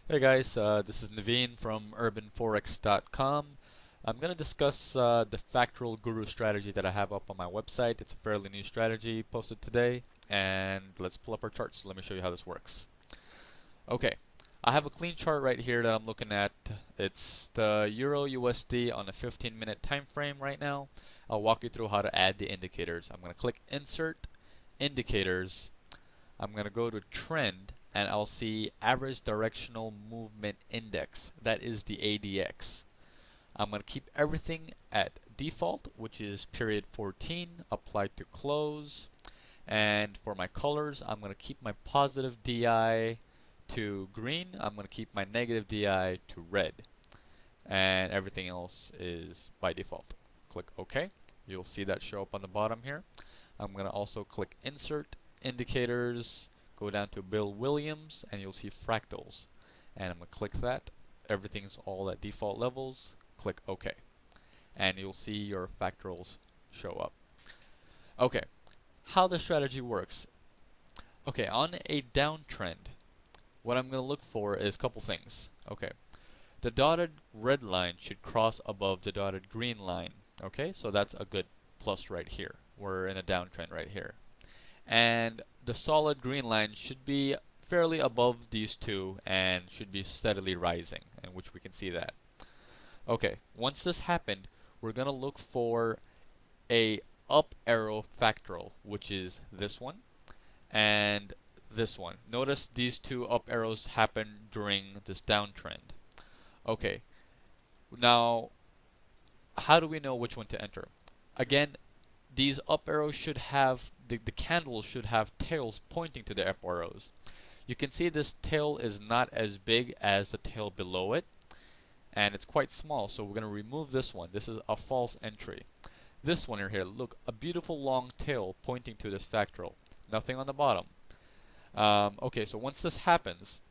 Hey guys, this is Naveen from urbanforex.com. I'm going to discuss the Fractal Guru strategy that I have up on my website. It's a fairly new strategy posted today, and let's pull up our charts. Let me show you how this works. Okay, I have a clean chart right here that I'm looking at. It's the Euro USD on a 15-minute time frame right now. I'll walk you through how to add the indicators. I'm going to click Insert, Indicators. I'm going to go to Trend, and I'll see Average Directional Movement Index. That is the ADX. I'm going to keep everything at default, which is period 14, apply to close. And for my colors, I'm going to keep my positive DI to green. I'm going to keep my negative DI to red. And everything else is by default. Click OK. You'll see that show up on the bottom here. I'm going to also click Insert, Indicators, go down to Bill Williams, and you'll see Fractals. And I'm going to click that. Everything's all at default levels. Click OK. And you'll see your fractals show up. Okay, how the strategy works. Okay, on a downtrend, what I'm going to look for is a couple things. Okay, the dotted red line should cross above the dotted green line. Okay, so that's a good plus right here. We're in a downtrend right here. And the solid green line should be fairly above these two and should be steadily rising, in which we can see that. Okay, once this happened, we're going to look for a up arrow fractal, which is this one and this one. Notice these two up arrows happen during this downtrend. Okay, now how do we know which one to enter? Again, these up arrows should have, the candles should have tails pointing to the up arrows. You can see this tail is not as big as the tail below it, and it's quite small, so we're going to remove this one. This is a false entry. This one here, look, a beautiful long tail pointing to this fractal. Nothing on the bottom. Okay, so once this happens,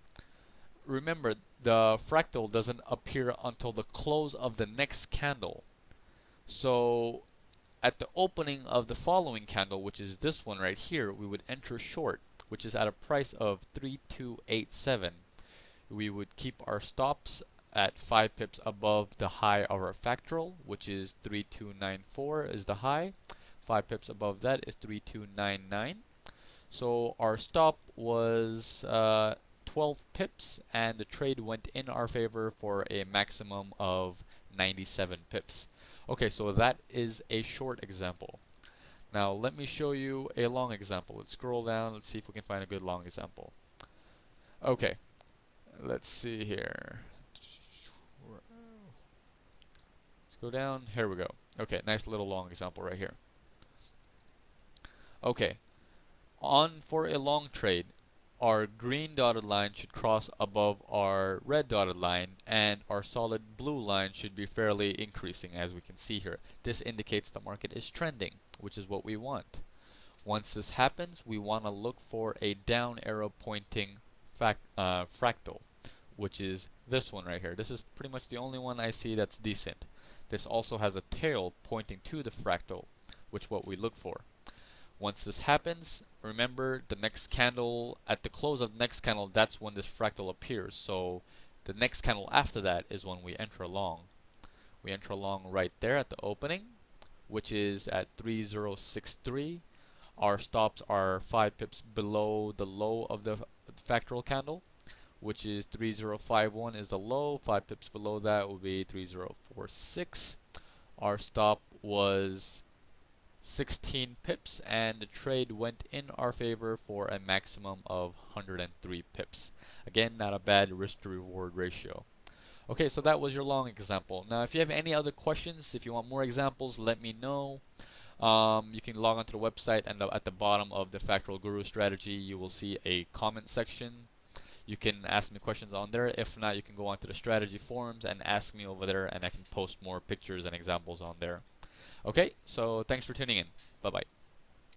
remember the fractal doesn't appear until the close of the next candle. So at the opening of the following candle, which is this one right here, we would enter short, which is at a price of 3287. We would keep our stops at 5 pips above the high of our fractal, which is 3294 is the high. 5 pips above that is 3299. So our stop was 12 pips, and the trade went in our favor for a maximum of 97 pips. Okay, so that is a short example. Now let me show you a long example. Let's scroll down. Let's see if we can find a good long example. Okay, let's see here. Let's go down. Here we go. Okay, nice little long example right here. Okay, on for a long trade, our green dotted line should cross above our red dotted line, and our solid blue line should be fairly increasing, as we can see here. This indicates the market is trending, which is what we want. Once this happens, we want to look for a down arrow pointing fractal, which is this one right here. This is pretty much the only one I see that's decent. This also has a tail pointing to the fractal, which is what we look for. Once this happens, remember the next candle, at the close of the next candle, that's when this fractal appears. So the next candle after that is when we enter long. We enter long right there at the opening, which is at 3063. Our stops are 5 pips below the low of the fractal candle, which is 3051 is the low. 5 pips below that will be 3046. Our stop was 16 pips, and the trade went in our favor for a maximum of 103 pips. Again, not a bad risk to reward ratio. Okay, so that was your long example. Now, if you have any other questions, if you want more examples, let me know. You can log onto the website, and at the bottom of the Fractal Guru strategy, you will see a comment section. You can ask me questions on there. If not, you can go onto the strategy forums and ask me over there, and I can post more pictures and examples on there. Okay, so thanks for tuning in. Bye-bye.